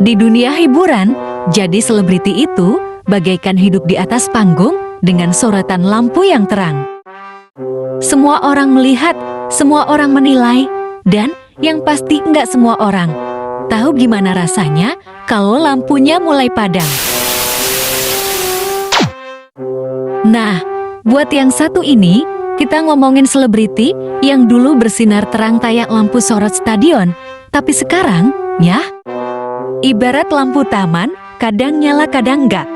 Di dunia hiburan, jadi selebriti itu bagaikan hidup di atas panggung dengan sorotan lampu yang terang. Semua orang melihat, semua orang menilai, dan yang pasti nggak semua orang tahu gimana rasanya kalau lampunya mulai padam. Nah, buat yang satu ini, kita ngomongin selebriti yang dulu bersinar terang kayak lampu sorot stadion, tapi sekarang, ya, ibarat lampu taman, kadang nyala kadang enggak.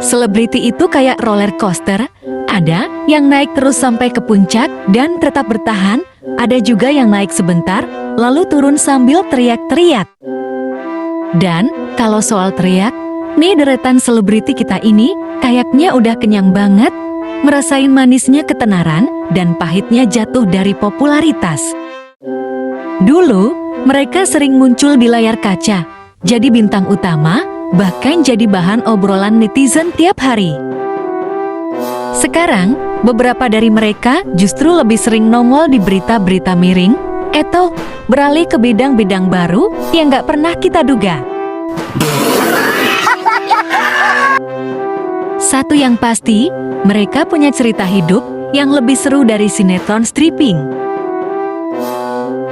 Selebriti itu kayak roller coaster, ada yang naik terus sampai ke puncak dan tetap bertahan, ada juga yang naik sebentar, lalu turun sambil teriak-teriak. Dan kalau soal teriak, nih deretan selebriti kita ini kayaknya udah kenyang banget, ngerasain manisnya ketenaran dan pahitnya jatuh dari popularitas. Dulu, mereka sering muncul di layar kaca, jadi bintang utama, bahkan jadi bahan obrolan netizen tiap hari. Sekarang, beberapa dari mereka justru lebih sering nongol di berita-berita miring, atau beralih ke bidang-bidang baru yang gak pernah kita duga. Satu yang pasti, mereka punya cerita hidup yang lebih seru dari sinetron stripping.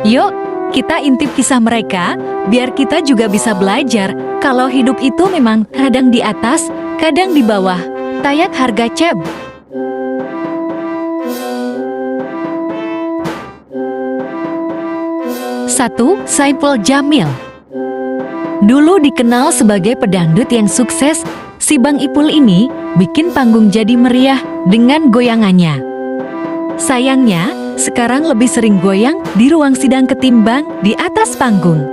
Yuk, kita intip kisah mereka, biar kita juga bisa belajar kalau hidup itu memang kadang di atas, kadang di bawah. Tayak harga ceb. Satu, Saipul Jamil. Dulu dikenal sebagai pedangdut yang sukses, si Bang Ipul ini bikin panggung jadi meriah dengan goyangannya. Sayangnya, sekarang lebih sering goyang di ruang sidang ketimbang di atas panggung.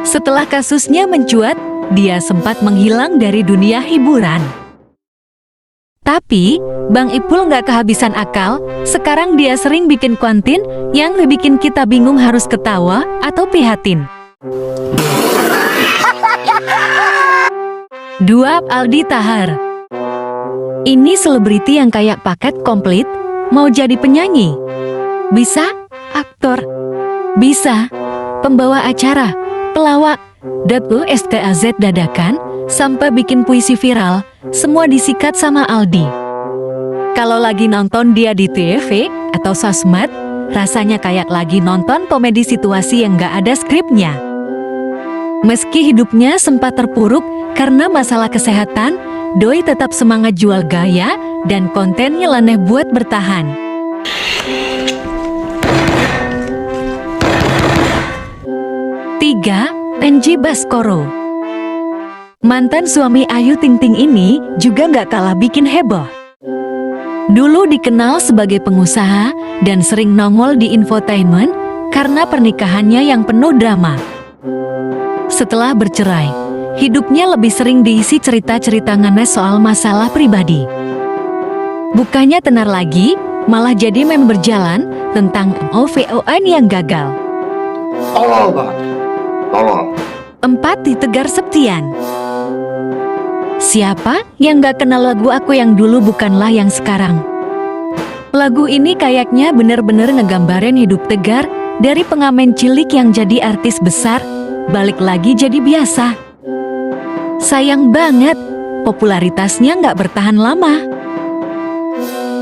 Setelah kasusnya mencuat, dia sempat menghilang dari dunia hiburan. Tapi, Bang Ipul nggak kehabisan akal, sekarang dia sering bikin konten yang bikin kita bingung harus ketawa atau prihatin. 2. Aldi Tahar. Ini selebriti yang kayak paket komplit, mau jadi penyanyi, bisa aktor, bisa pembawa acara, pelawak, WSTAZ dadakan, sampai bikin puisi viral, semua disikat sama Aldi. Kalau lagi nonton dia di TV atau sosmed, rasanya kayak lagi nonton komedi situasi yang gak ada skripnya. Meski hidupnya sempat terpuruk karena masalah kesehatan, Doi tetap semangat jual gaya dan kontennya nyeleneh buat bertahan. 3. Angie Baskoro. Mantan suami Ayu Ting Ting ini juga gak kalah bikin heboh. Dulu dikenal sebagai pengusaha dan sering nongol di infotainment karena pernikahannya yang penuh drama. Setelah bercerai, hidupnya lebih sering diisi cerita-cerita ngenes soal masalah pribadi. Bukannya tenar lagi, malah jadi meme berjalan tentang OVON yang gagal. Tolol banget, tolol. 4. Tegar Septian. Siapa yang gak kenal lagu Aku Yang Dulu Bukanlah Yang Sekarang? Lagu ini kayaknya bener-bener ngegambarin hidup Tegar dari pengamen cilik yang jadi artis besar, balik lagi jadi biasa. Sayang banget, popularitasnya gak bertahan lama.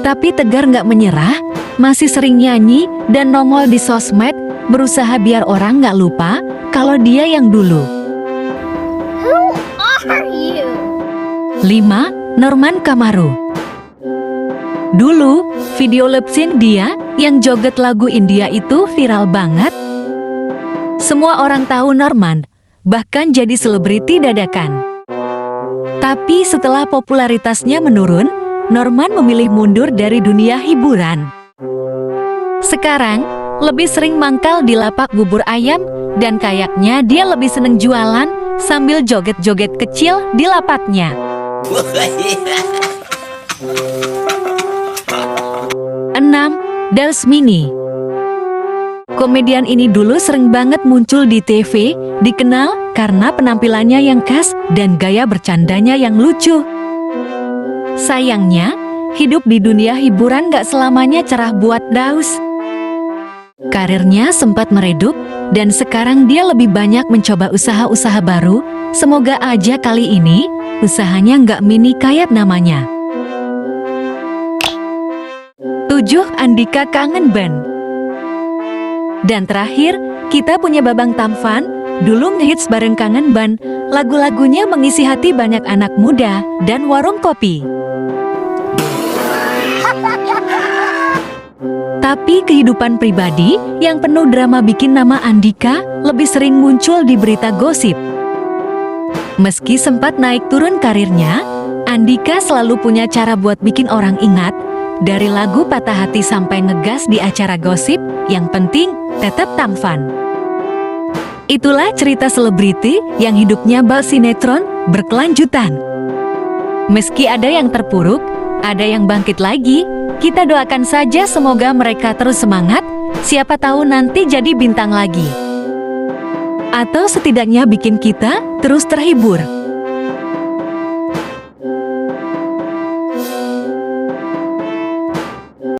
Tapi Tegar gak menyerah, masih sering nyanyi dan nongol di sosmed, berusaha biar orang gak lupa kalau dia yang dulu. Who are you? 5. Norman Kamaru. Dulu, video lip sync dia yang joget lagu India itu viral banget. Semua orang tahu Norman, bahkan jadi selebriti dadakan. Tapi setelah popularitasnya menurun, Norman memilih mundur dari dunia hiburan. Sekarang, lebih sering mangkal di lapak bubur ayam dan kayaknya dia lebih seneng jualan sambil joget-joget kecil di lapaknya. 6. Dasmini. Komedian ini dulu sering banget muncul di TV, dikenal karena penampilannya yang khas dan gaya bercandanya yang lucu. Sayangnya, hidup di dunia hiburan gak selamanya cerah buat Daus. Karirnya sempat meredup dan sekarang dia lebih banyak mencoba usaha-usaha baru. Semoga aja kali ini usahanya nggak mini kayak namanya. 7. Andika kangen band. Dan terakhir, kita punya Babang Tampan. Dulu ngehits bareng Kangen Band. Lagu-lagunya mengisi hati banyak anak muda dan warung kopi. Tapi kehidupan pribadi yang penuh drama bikin nama Andika lebih sering muncul di berita gosip. Meski sempat naik turun karirnya, Andika selalu punya cara buat bikin orang ingat. Dari lagu Patah Hati sampai ngegas di acara gosip, yang penting tetap tampan. Itulah cerita selebriti yang hidupnya bak sinetron berkelanjutan. Meski ada yang terpuruk, ada yang bangkit lagi. Kita doakan saja semoga mereka terus semangat, siapa tahu nanti jadi bintang lagi. Atau setidaknya bikin kita terus terhibur.